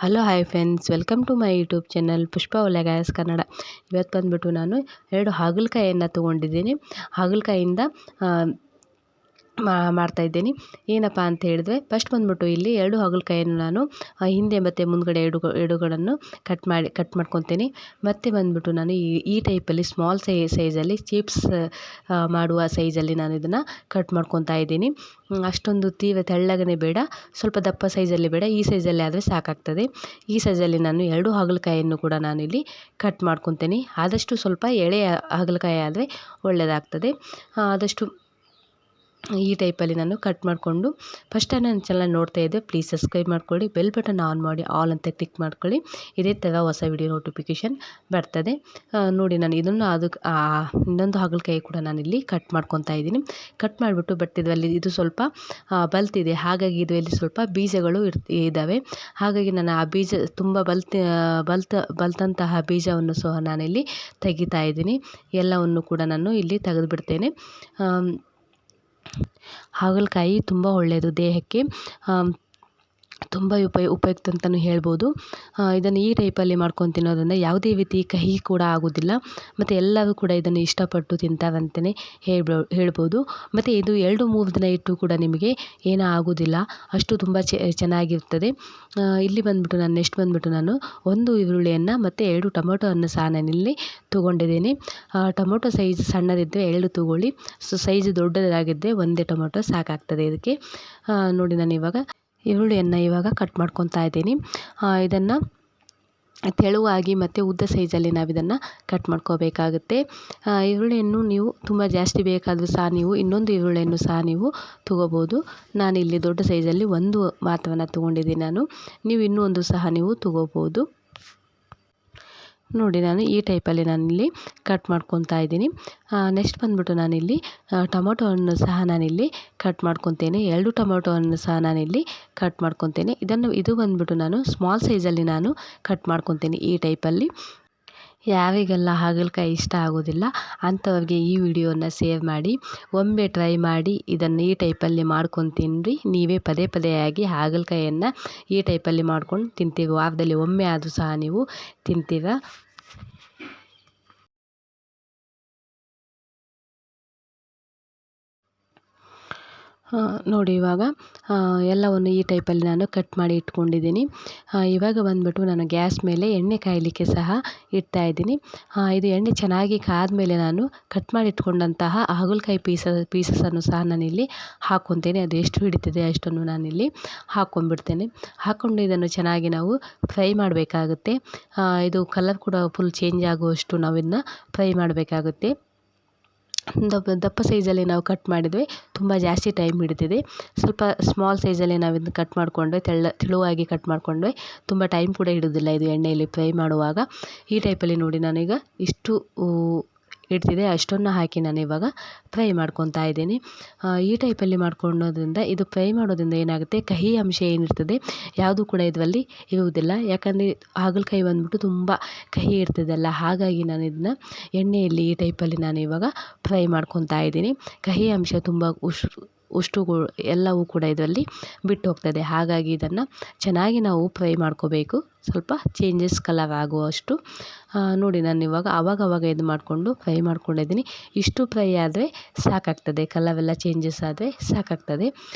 Hello hi friends, welcome to my YouTube channel Pushpa ಒಲೆ gas Kannada. ಇವತ್ತು ಬಂದುಬಿಟ್ಟು ನಾನು 2 ಹಾಗಲಕಾಯಿಯನ್ನು ತೊಗೊಂಡಿದ್ದೀನಿ. ಹಾಗಲಕಾಯಿಂದ ಮಾಡ್ತಾಯಿದ್ದೀನಿ. ಏನಪ್ಪ ಅಂತ ಹೇಳಿದ್ರೆ, ಫಸ್ಟ್ ಬಂದುಬಿಟ್ಟು ಇಲ್ಲಿ 2 ಹಾಗಲಕಾಯಿಯನ್ನು ನಾನು ಹಿಂದೆ ಮತ್ತು ಮುಂದ್ಗಡೆ ಎಡುಗಳನ್ನು ಕಟ್ ಮಾಡ್ಕೊತೀನಿ. ಮತ್ತು ಬಂದುಬಿಟ್ಟು ನಾನು ಈ ಟೈಪಲ್ಲಿ ಸ್ಮಾಲ್ ಸೈಜಲ್ಲಿ ಚಿಪ್ಸ್ ಮಾಡುವ ಸೈಜಲ್ಲಿ ನಾನು ಇದನ್ನು ಕಟ್ ಮಾಡ್ಕೊತಾ ಇದ್ದೀನಿ. ಅಷ್ಟೊಂದು ತೆಳ್ಳಗನೆ ಬೇಡ, ಸ್ವಲ್ಪ ದಪ್ಪ ಸೈಜಲ್ಲಿ ಬೇಡ, ಈ ಸೈಜಲ್ಲಿ ಆದರೆ ಸಾಕಾಗ್ತದೆ. ಈ ಸೈಜಲ್ಲಿ ನಾನು 2 ಹಾಗಲಕಾಯಿಯನ್ನು ಕೂಡ ನಾನಿಲ್ಲಿ ಕಟ್ ಮಾಡ್ಕೊತೀನಿ. ಆದಷ್ಟು ಸ್ವಲ್ಪ ಎಳೆಯ ಹಾಗಲಕಾಯಿ ಆದರೆ ಒಳ್ಳೆಯದಾಗ್ತದೆ. ಆದಷ್ಟು ಈ ಟೈಪಲ್ಲಿ ನಾನು ಕಟ್ ಮಾಡಿಕೊಂಡು, ಫಸ್ಟ್ ನನ್ನ ಚಾನಲ್ ನೋಡ್ತಾ ಇದ್ದೆ ಪ್ಲೀಸ್ ಸಬ್ಸ್ಕ್ರೈಬ್ ಮಾಡ್ಕೊಳ್ಳಿ, ಬೆಲ್ ಬಟನ್ ಆನ್ ಮಾಡಿ ಆಲ್ ಅಂತ ಕ್ಲಿಕ್ ಮಾಡ್ಕೊಳ್ಳಿ. ಇದೇ ಥರ ಹೊಸ ವಿಡಿಯೋ ನೋಟಿಫಿಕೇಷನ್ ಬರ್ತದೆ. ನೋಡಿ, ನಾನು ಇದನ್ನು ಇನ್ನೊಂದು ಹಾಗಲಕಾಯಿ ಕೂಡ ನಾನಿಲ್ಲಿ ಕಟ್ ಮಾಡ್ಕೊತಾ ಇದ್ದೀನಿ. ಕಟ್ ಮಾಡಿಬಿಟ್ಟು, ಬಟ್ ಇದರಲ್ಲಿ ಇದು ಸ್ವಲ್ಪ ಬಲ್ತಿದೆ, ಹಾಗಾಗಿ ಇದರಲ್ಲಿ ಸ್ವಲ್ಪ ಬೀಜಗಳು ಇದ್ದಾವೆ. ಹಾಗಾಗಿ ನಾನು ಆ ಬೀಜ ತುಂಬ ಬಲ್ತಂತಹ ಬೀಜವನ್ನು ಸಹ ನಾನಿಲ್ಲಿ ತೆಗಿತಾ ಇದ್ದೀನಿ. ಎಲ್ಲವನ್ನು ಕೂಡ ನಾನು ಇಲ್ಲಿ ತೆಗೆದು ಬಿಡ್ತೇನೆ. ಹಾಗಲಕಾಯಿ ತುಂಬ ಒಳ್ಳೆಯದು ದೇಹಕ್ಕೆ, ತುಂಬ ಉಪಯುಕ್ತ ಅಂತಲೂ ಹೇಳ್ಬೋದು. ಇದನ್ನು ಈ ಟೈಪಲ್ಲಿ ಮಾಡ್ಕೊಂಡು ತಿನ್ನೋದ್ರಿಂದ ಯಾವುದೇ ರೀತಿ ಕಹಿ ಕೂಡ ಆಗೋದಿಲ್ಲ, ಮತ್ತು ಎಲ್ಲರೂ ಕೂಡ ಇದನ್ನು ಇಷ್ಟಪಟ್ಟು ತಿಂತಾರಂತಲೇ ಹೇಳ್ಬೋದು. ಮತ್ತು ಇದು 2-3 ದಿನ ಇಟ್ಟು ಕೂಡ ನಿಮಗೆ ಏನೂ ಆಗೋದಿಲ್ಲ, ಅಷ್ಟು ತುಂಬ ಚೆನ್ನಾಗಿರ್ತದೆ. ಇಲ್ಲಿ ಬಂದುಬಿಟ್ಟು ನಾನು ನೆಕ್ಸ್ಟ್ ಬಂದುಬಿಟ್ಟು ನಾನು 1 ಈರುಳ್ಳಿಯನ್ನು ಮತ್ತು 2 ಟೊಮೊಟೊವನ್ನು ಸಹ ನಾನಿಲ್ಲಿ ತೊಗೊಂಡಿದ್ದೀನಿ. ಟೊಮೊಟೊ ಸೈಜ್ ಸಣ್ಣದಿದ್ದರೆ 2 ತೊಗೊಳ್ಳಿ, ಸೈಜ್ ದೊಡ್ಡದಾಗಿದ್ದರೆ 1 ಟೊಮೊಟೊ ಸಾಕಾಗ್ತದೆ ಇದಕ್ಕೆ. ನೋಡಿ, ನಾನು ಈರುಳ್ಳಿಯನ್ನು ಇವಾಗ ಕಟ್ ಮಾಡ್ಕೊತಾ ಇದ್ದೀನಿ. ಇದನ್ನು ತೆಳುವಾಗಿ ಮತ್ತು ಉದ್ದ ಸೈಜಲ್ಲಿ ನಾವು ಇದನ್ನು ಕಟ್ ಮಾಡ್ಕೋಬೇಕಾಗುತ್ತೆ. ಈರುಳ್ಳಿಯನ್ನು ನೀವು ತುಂಬ ಜಾಸ್ತಿ ಬೇಕಾದರೂ ಸಹ ನೀವು ಇನ್ನೊಂದು ಈರುಳ್ಳಿಯನ್ನು ಸಹ ನೀವು ತೊಗೋಬೋದು. ನಾನಿಲ್ಲಿ ದೊಡ್ಡ ಸೈಜಲ್ಲಿ 1 ಮಾತ್ರವನ್ನು ತೊಗೊಂಡಿದ್ದೀನಿ ನಾನು. ನೀವು ಇನ್ನೂ ಒಂದು ಸಹ ನೀವು ತೊಗೋಬೋದು. ನೋಡಿ, ನಾನು ಈ ಟೈಪಲ್ಲಿ ನಾನಿಲ್ಲಿ ಕಟ್ ಮಾಡ್ಕೊತಾ ಇದ್ದೀನಿ. ನೆಕ್ಸ್ಟ್ ಬಂದುಬಿಟ್ಟು ನಾನಿಲ್ಲಿ ಟೊಮೊಟೊವನ್ನು ಸಹ ನಾನಿಲ್ಲಿ ಕಟ್ ಮಾಡ್ಕೊತೇನೆ. 2 ಟೊಮೊಟೊವನ್ನು ಸಹ ನಾನಿಲ್ಲಿ ಕಟ್ ಮಾಡ್ಕೊತೇನೆ. ಇದು ಬಂದುಬಿಟ್ಟು ನಾನು ಸ್ಮಾಲ್ ಸೈಜಲ್ಲಿ ನಾನು ಕಟ್ ಮಾಡ್ಕೊತೀನಿ ಈ ಟೈಪಲ್ಲಿ. ಯಾರಿಗೆಲ್ಲ ಹಾಗಲಕಾಯಿ ಇಷ್ಟ ಆಗೋದಿಲ್ಲ ಅಂಥವ್ರಿಗೆ ಈ ವಿಡಿಯೋನ ಸೇವ್ ಮಾಡಿ, ಒಮ್ಮೆ ಟ್ರೈ ಮಾಡಿ ಇದನ್ನು ಈ ಟೈಪಲ್ಲಿ ಮಾಡ್ಕೊಂಡು ತಿನ್ನಿರಿ. ನೀವೇ ಪದೇ ಆಗಿ ಹಾಗಲಕಾಯಿಯನ್ನು ಈ ಟೈಪಲ್ಲಿ ಮಾಡ್ಕೊಂಡು ತಿಂತೀವಿ. ವಾರದಲ್ಲಿ ಒಮ್ಮೆ ಆದರೂ ಸಹ ನೀವು ತಿಂತೀರ. ನೋಡಿ, ಇವಾಗ ಎಲ್ಲವನ್ನು ಈ ಟೈಪಲ್ಲಿ ನಾನು ಕಟ್ ಮಾಡಿ ಇಟ್ಕೊಂಡಿದ್ದೀನಿ. ಇವಾಗ ಬಂದುಬಿಟ್ಟು ನಾನು ಗ್ಯಾಸ್ ಮೇಲೆ ಎಣ್ಣೆ ಕಾಯಲಿಕ್ಕೆ ಸಹ ಇಡ್ತಾ ಇದ್ದೀನಿ. ಇದು ಎಣ್ಣೆ ಚೆನ್ನಾಗಿ ಕಾದ್ಮೇಲೆ ನಾನು ಕಟ್ ಮಾಡಿ ಇಟ್ಕೊಂಡಂತಹ ಹಾಗಲಕಾಯಿ ಪೀಸಸನ್ನು ಸಹ ನಾನಿಲ್ಲಿ ಹಾಕ್ಕೊತೇನೆ. ಅದು ಎಷ್ಟು ಹಿಡಿತದೆ ಅಷ್ಟನ್ನು ನಾನಿಲ್ಲಿ ಹಾಕ್ಕೊಂಡ್ಬಿಡ್ತೇನೆ. ಹಾಕ್ಕೊಂಡು ಇದನ್ನು ಚೆನ್ನಾಗಿ ನಾವು ಫ್ರೈ ಮಾಡಬೇಕಾಗುತ್ತೆ. ಇದು ಕಲರ್ ಕೂಡ ಫುಲ್ ಚೇಂಜ್ ಆಗುವಷ್ಟು ನಾವು ಇದನ್ನ ಫ್ರೈ ಮಾಡಬೇಕಾಗುತ್ತೆ. ದಪ್ಪ ಸೈಜಲ್ಲಿ ನಾವು ಕಟ್ ಮಾಡಿದರೆ ತುಂಬ ಜಾಸ್ತಿ ಟೈಮ್ ಹಿಡಿತಿದೆ. ಸ್ವಲ್ಪ ಸ್ಮಾಲ್ ಸೈಜಲ್ಲಿ ನಾವು ಇದನ್ನ ಕಟ್ ಮಾಡಿಕೊಂಡ್ರೆ, ತೆಳುವಾಗಿ ಕಟ್ ಮಾಡಿಕೊಂಡ್ರೆ ತುಂಬ ಟೈಮ್ ಕೂಡ ಹಿಡಿಯೋದಿಲ್ಲ ಇದು ಎಣ್ಣೆಯಲ್ಲಿ ಫ್ರೈ ಮಾಡುವಾಗ. ಈ ಟೈಪಲ್ಲಿ ನೋಡಿ, ನಾನೀಗ ಇಷ್ಟು ಇಡ್ತಿದೆ ಅಷ್ಟನ್ನು ಹಾಕಿ ನಾನು ಇವಾಗ ಫ್ರೈ ಮಾಡ್ಕೊತಾ ಇದ್ದೀನಿ. ಈ ಟೈಪಲ್ಲಿ ಮಾಡ್ಕೊಳ್ಳೋದ್ರಿಂದ, ಇದು ಫ್ರೈ ಮಾಡೋದ್ರಿಂದ ಏನಾಗುತ್ತೆ, ಕಹಿ ಅಂಶ ಏನಿರ್ತದೆ ಯಾವುದು ಕೂಡ ಇದರಲ್ಲಿ ಇರುವುದಿಲ್ಲ. ಯಾಕಂದರೆ ಹಾಗಲಕಾಯಿ ಬಂದುಬಿಟ್ಟು ತುಂಬ ಕಹಿ ಇರ್ತದಲ್ಲ, ಹಾಗಾಗಿ ನಾನು ಇದನ್ನ ಎಣ್ಣೆಯಲ್ಲಿ ಈ ಟೈಪಲ್ಲಿ ನಾನು ಇವಾಗ ಫ್ರೈ ಮಾಡ್ಕೊತಾ ಇದ್ದೀನಿ. ಕಹಿ ಅಂಶ ತುಂಬ ಉಷ್ಟುಗಳು ಎಲ್ಲವೂ ಕೂಡ ಇದರಲ್ಲಿ ಬಿಟ್ಟು ಹೋಗ್ತದೆ. ಹಾಗಾಗಿ ಇದನ್ನು ಚೆನ್ನಾಗಿ ನಾವು ಫ್ರೈ ಮಾಡ್ಕೋಬೇಕು, ಸ್ವಲ್ಪ ಚೇಂಜಸ್ ಕಲರ್ ಆಗುವಷ್ಟು. ನೋಡಿ, ನಾನು ಇವಾಗ ಆವಾಗವಾಗ ಇದು ಮಾಡಿಕೊಂಡು ಫ್ರೈ ಮಾಡ್ಕೊಂಡಿದ್ದೀನಿ. ಇಷ್ಟು ಫ್ರೈ ಆದರೆ ಸಾಕಾಗ್ತದೆ, ಕಲರೆಲ್ಲ ಚೇಂಜಸ್ ಆದರೆ ಸಾಕಾಗ್ತದೆ.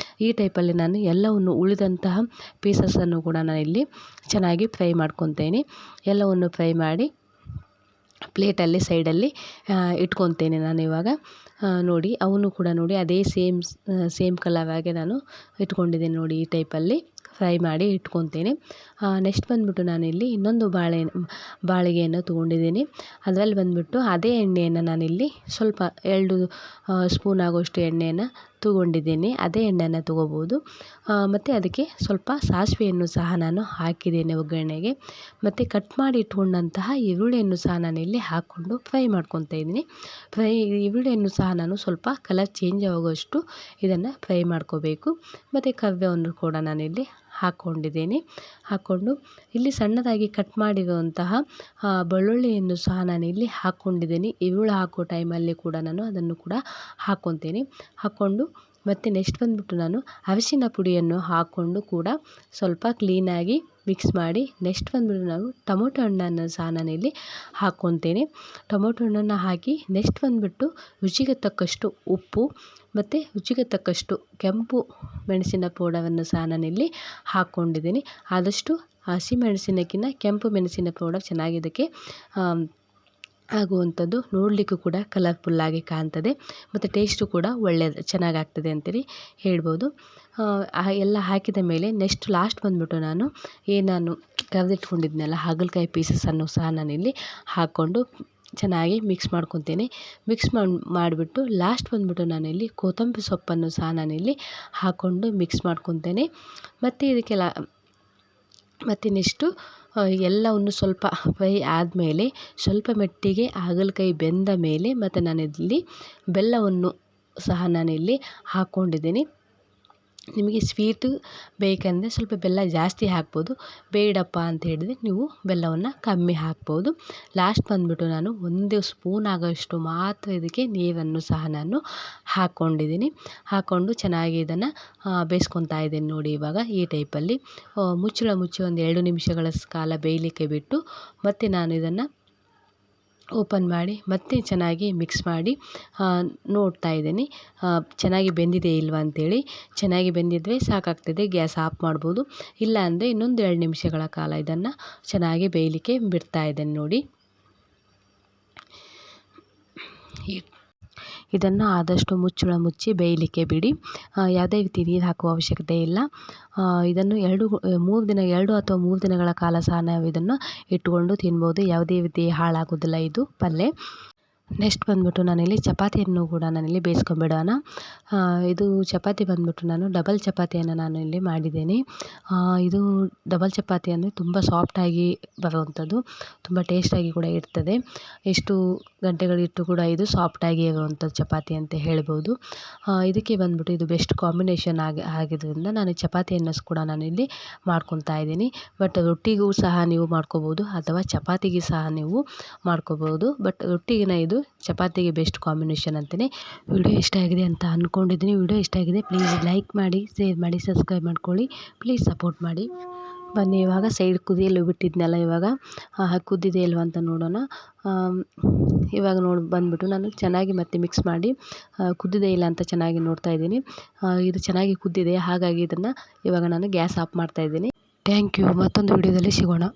ಈ ಟೈಪಲ್ಲಿ ನಾನು ಎಲ್ಲವನ್ನು ಉಳಿದಂತಹ ಪೀಸಸನ್ನು ಕೂಡ ನಾನಿಲ್ಲಿ ಚೆನ್ನಾಗಿ ಫ್ರೈ ಮಾಡ್ಕೊತೇನೆ. ಎಲ್ಲವನ್ನು ಫ್ರೈ ಮಾಡಿ ಪ್ಲೇಟಲ್ಲಿ ಸೈಡಲ್ಲಿ ಇಟ್ಕೊತೇನೆ ನಾನು ಇವಾಗ. ನೋಡಿ, ಅವನು ಕೂಡ ನೋಡಿ ಅದೇ ಸೇಮ್ ಕಲರ್ ಆಗಿ ನಾನು ಇಟ್ಕೊಂಡಿದ್ದೀನಿ. ನೋಡಿ, ಈ ಟೈಪಲ್ಲಿ ಫ್ರೈ ಮಾಡಿ ಇಟ್ಕೊತೇನೆ. ನೆಕ್ಸ್ಟ್ ಬಂದುಬಿಟ್ಟು ನಾನಿಲ್ಲಿ ಇನ್ನೊಂದು ಬಾಳಿಗೆಯನ್ನು ತೊಗೊಂಡಿದ್ದೀನಿ. ಅದರಲ್ಲಿ ಬಂದುಬಿಟ್ಟು ಅದೇ ಎಣ್ಣೆಯನ್ನು ನಾನಿಲ್ಲಿ ಸ್ವಲ್ಪ 2 ಸ್ಪೂನ್ ಆಗುವಷ್ಟು ಎಣ್ಣೆಯನ್ನು ತೊಗೊಂಡಿದ್ದೀನಿ. ಅದೇ ಎಣ್ಣೆಯನ್ನು ತೊಗೋಬೋದು. ಮತ್ತು ಅದಕ್ಕೆ ಸ್ವಲ್ಪ ಸಾಸಿವೆಯನ್ನು ಸಹ ನಾನು ಹಾಕಿದ್ದೇನೆ ಒಗ್ಗರಣೆಗೆ. ಮತ್ತು ಕಟ್ ಮಾಡಿ ಇಟ್ಕೊಂಡಂತಹ ಈರುಳ್ಳಿಯನ್ನು ಸಹ ನಾನಿಲ್ಲಿ ಹಾಕ್ಕೊಂಡು ಫ್ರೈ ಮಾಡ್ಕೊತಾ ಇದ್ದೀನಿ. ಈರುಳ್ಳಿಯನ್ನು ಸಹ ನಾನು ಸ್ವಲ್ಪ ಕಲರ್ ಚೇಂಜ್ ಆಗುವಷ್ಟು ಇದನ್ನು ಫ್ರೈ ಮಾಡ್ಕೋಬೇಕು. ಮತ್ತು ಕರಿಬೇವನ್ನು ಕೂಡ ನಾನಿಲ್ಲಿ ಹಾಕ್ಕೊಂಡಿದ್ದೀನಿ. ಹಾಕ್ಕೊಂಡು ಇಲ್ಲಿ ಸಣ್ಣದಾಗಿ ಕಟ್ ಮಾಡಿರುವಂತಹ ಬೆಳ್ಳುಳ್ಳಿಯನ್ನು ಸಹ ನಾನಿಲ್ಲಿ ಹಾಕ್ಕೊಂಡಿದ್ದೀನಿ. ಈರುಳ್ಳಿ ಹಾಕೋ ಟೈಮಲ್ಲಿ ಕೂಡ ನಾನು ಅದನ್ನು ಕೂಡ ಹಾಕ್ಕೊತೀನಿ. ಹಾಕ್ಕೊಂಡು ಮತ್ತು ನೆಕ್ಸ್ಟ್ ಬಂದುಬಿಟ್ಟು ನಾನು ಅರಿಶಿನ ಪುಡಿಯನ್ನು ಹಾಕ್ಕೊಂಡು ಕೂಡ ಸ್ವಲ್ಪ ಕ್ಲೀನಾಗಿ ಮಿಕ್ಸ್ ಮಾಡಿ ನೆಕ್ಸ್ಟ್ ಬಂದುಬಿಟ್ಟು ನಾನು ಟೊಮೊಟೊ ಹಣ್ಣನ್ನು ಸಹ ನಾನಿಲ್ಲಿ ಹಾಕ್ಕೊತೇನೆ. ಟೊಮೊಟೊ ಹಣ್ಣನ್ನು ಹಾಕಿ ನೆಕ್ಸ್ಟ್ ಬಂದುಬಿಟ್ಟು ರುಚಿಗೆ ತಕ್ಕಷ್ಟು ಉಪ್ಪು ಮತ್ತು ರುಚಿಗೆ ತಕ್ಕಷ್ಟು ಕೆಂಪು ಮೆಣಸಿನ ಪೌಡರನ್ನು ಸಹ ನಾನಿಲ್ಲಿ ಹಾಕ್ಕೊಂಡಿದ್ದೀನಿ. ಆದಷ್ಟು ಹಸಿಮೆಣಸಿನಕ್ಕಿಂತ ಕೆಂಪು ಮೆಣಸಿನ ಪೌಡರ್ ಚೆನ್ನಾಗಿ ಇದಕ್ಕೆ ಆಗುವಂಥದ್ದು. ನೋಡಲಿಕ್ಕೂ ಕೂಡ ಕಲರ್ಫುಲ್ಲಾಗಿ ಕಾಣ್ತದೆ ಮತ್ತು ಟೇಸ್ಟು ಕೂಡ ಒಳ್ಳೆಯದು ಚೆನ್ನಾಗಾಗ್ತದೆ ಅಂತೇಳಿ ಹೇಳ್ಬೋದು. ಎಲ್ಲ ಹಾಕಿದ ಮೇಲೆ ನೆಕ್ಸ್ಟ್ ಲಾಸ್ಟ್ ಬಂದುಬಿಟ್ಟು ನಾನು ನಾನು ಕರೆದಿಟ್ಕೊಂಡಿದ್ನಲ್ಲ ಹಾಗಲಕಾಯಿ ಪೀಸಸನ್ನು ಸಹ ನಾನಿಲ್ಲಿ ಹಾಕ್ಕೊಂಡು ಚೆನ್ನಾಗಿ ಮಿಕ್ಸ್ ಮಾಡ್ಕೊತೇನೆ. ಮಿಕ್ಸ್ ಮಾಡಿಬಿಟ್ಟು ಲಾಸ್ಟ್ ಬಂದುಬಿಟ್ಟು ನಾನಿಲ್ಲಿ ಕೊತ್ತಂಬರಿ ಸೊಪ್ಪನ್ನು ಸಹ ನಾನಿಲ್ಲಿ ಹಾಕ್ಕೊಂಡು ಮಿಕ್ಸ್ ಮಾಡ್ಕೊತೇನೆ. ಮತ್ತು ಇದಕ್ಕೆಲ್ಲ ಮತ್ತು ನೆಕ್ಸ್ಟು ಎಲ್ಲವನ್ನು ಸ್ವಲ್ಪ ಫ್ರೈ ಆದಮೇಲೆ ಸ್ವಲ್ಪ ಮಟ್ಟಿಗೆ ಹಾಗಲಕಾಯಿ ಬೆಂದ ಮೇಲೆ ಮತ್ತು ನಾನಿಲ್ಲಿ ಬೆಲ್ಲವನ್ನು ಸಹ ನಾನಿಲ್ಲಿ ಹಾಕ್ಕೊಂಡಿದ್ದೀನಿ. ನಿಮಗೆ ಸ್ವೀಟು ಬೇಕಂದರೆ ಸ್ವಲ್ಪ ಬೆಲ್ಲ ಜಾಸ್ತಿ ಹಾಕ್ಬೋದು, ಬೇಡಪ್ಪ ಅಂತ ಹೇಳಿದರೆ ನೀವು ಬೆಲ್ಲವನ್ನು ಕಮ್ಮಿ ಹಾಕ್ಬೋದು. ಲಾಸ್ಟ್ ಬಂದುಬಿಟ್ಟು ನಾನು 1 ಸ್ಪೂನ್ ಆಗೋಷ್ಟು ಮಾತ್ರ ಇದಕ್ಕೆ ನೀರನ್ನು ಸಹ ನಾನು ಹಾಕ್ಕೊಂಡಿದ್ದೀನಿ. ಹಾಕ್ಕೊಂಡು ಚೆನ್ನಾಗಿ ಇದನ್ನು ಬೇಯಿಸ್ಕೊತಾ ಇದ್ದೀನಿ ನೋಡಿ. ಇವಾಗ ಈ ಟೈಪಲ್ಲಿ ಮುಚ್ಚಳ ಮುಚ್ಚಿ ಒಂದು 2 ನಿಮಿಷಗಳ ಕಾಲ ಬೇಯಲಿಕ್ಕೆ ಬಿಟ್ಟು ಮತ್ತು ನಾನು ಇದನ್ನು ಓಪನ್ ಮಾಡಿ ಮತ್ತೆ ಚೆನ್ನಾಗಿ ಮಿಕ್ಸ್ ಮಾಡಿ ನೋಡ್ತಾ ಇದ್ದೀನಿ ಚೆನ್ನಾಗಿ ಬೆಂದಿದೆ ಇಲ್ವಾ ಅಂತೇಳಿ. ಚೆನ್ನಾಗಿ ಬೆಂದಿದ್ದರೆ ಸಾಕಾಗ್ತದೆ, ಗ್ಯಾಸ್ ಆಫ್ ಮಾಡ್ಬೋದು. ಇಲ್ಲ ಅಂದರೆ ಇನ್ನೊಂದು 2 ನಿಮಿಷಗಳ ಕಾಲ ಇದನ್ನು ಚೆನ್ನಾಗಿ ಬೇಯಲಿಕ್ಕೆ ಬಿಡ್ತಾ ಇದ್ದೇನೆ ನೋಡಿ. ಇದನ್ನು ಆದಷ್ಟು ಮುಚ್ಚಳ ಮುಚ್ಚಿ ಬೇಯಲಿಕ್ಕೆ ಬಿಡಿ. ಯಾವುದೇ ರೀತಿ ನೀರು ಹಾಕುವ ಅವಶ್ಯಕತೆ ಇಲ್ಲ. ಇದನ್ನು 2 ಅಥವಾ 3 ದಿನಗಳ ಕಾಲ ಸಹ ನಾವು ಇದನ್ನು ಇಟ್ಟುಕೊಂಡು ತಿನ್ಬೋದು. ಯಾವುದೇ ರೀತಿ ಹಾಳಾಗೋದಿಲ್ಲ ಇದು ಪಲ್ಯ. ನೆಕ್ಸ್ಟ್ ಬಂದುಬಿಟ್ಟು ನಾನಿಲ್ಲಿ ಚಪಾತಿಯನ್ನು ಕೂಡ ನಾನಿಲ್ಲಿ ಬೇಯಿಸ್ಕೊಂಬಿಡೋಣ. ಇದು ಚಪಾತಿ ಬಂದುಬಿಟ್ಟು ನಾನು ಡಬಲ್ ಚಪಾತಿಯನ್ನು ನಾನು ಇಲ್ಲಿ ಮಾಡಿದ್ದೇನೆ. ಇದು ಡಬಲ್ ಚಪಾತಿ ಅಂದರೆ ತುಂಬ ಸಾಫ್ಟಾಗಿ ಬರುವಂಥದ್ದು, ತುಂಬ ಟೇಸ್ಟಾಗಿ ಕೂಡ ಇರ್ತದೆ. ಎಷ್ಟು ಗಂಟೆಗಳಿಟ್ಟು ಕೂಡ ಇದು ಸಾಫ್ಟಾಗಿ ಇರುವಂಥ ಚಪಾತಿ ಅಂತ ಹೇಳ್ಬೋದು. ಇದಕ್ಕೆ ಬಂದುಬಿಟ್ಟು ಇದು ಬೆಸ್ಟ್ ಕಾಂಬಿನೇಷನ್ ಆಗಿದ್ದರಿಂದ ನಾನು ಚಪಾತಿಯನ್ನು ಕೂಡ ನಾನಿಲ್ಲಿ ಮಾಡ್ಕೊತಾ ಇದ್ದೀನಿ. ಬಟ್ ರೊಟ್ಟಿಗೂ ಸಹ ನೀವು ಮಾಡ್ಕೋಬೋದು ಅಥವಾ ಚಪಾತಿಗೆ ಸಹ ನೀವು ಮಾಡ್ಕೋಬೋದು. ಬಟ್ ರೊಟ್ಟಿಗಿನ ಇದು ಚಪಾತಿಗೆ ಬೆಸ್ಟ್ ಕಾಂಬಿನೇಷನ್ ಅಂತಲೇ. ವಿಡಿಯೋ ಇಷ್ಟ ಆಗಿದೆ ಅಂತ ಅಂದ್ಕೊಂಡಿದ್ದೀನಿ. ವಿಡಿಯೋ ಇಷ್ಟ ಆಗಿದೆ ಪ್ಲೀಸ್ ಲೈಕ್ ಮಾಡಿ, ಶೇರ್ ಮಾಡಿ, ಸಬ್ಸ್ಕ್ರೈಬ್ ಮಾಡ್ಕೊಳ್ಳಿ. ಪ್ಲೀಸ್ ಸಪೋರ್ಟ್ ಮಾಡಿ. ಬನ್ನಿ ಇವಾಗ ಸೈಡ್ ಕುದಿಯಲು ಬಿಟ್ಟಿದ್ನಲ್ಲ, ಇವಾಗ ಕುದ್ದಿದೆ ಇಲ್ವ ಅಂತ ನೋಡೋಣ. ಇವಾಗ ಬಂದುಬಿಟ್ಟು ನಾನು ಚೆನ್ನಾಗಿ ಮತ್ತೆ ಮಿಕ್ಸ್ ಮಾಡಿ ಕುದ್ದಿದೆ ಇಲ್ಲ ಅಂತ ಚೆನ್ನಾಗಿ ನೋಡ್ತಾ ಇದ್ದೀನಿ. ಇದು ಚೆನ್ನಾಗಿ ಕುದ್ದಿದೆ, ಹಾಗಾಗಿ ಇದನ್ನು ಇವಾಗ ನಾನು ಗ್ಯಾಸ್ ಆಫ್ ಮಾಡ್ತಾ ಇದ್ದೀನಿ. Thank you. ಮತ್ತೊಂದು ವಿಡಿಯೋದಲ್ಲಿ ಸಿಗೋಣ.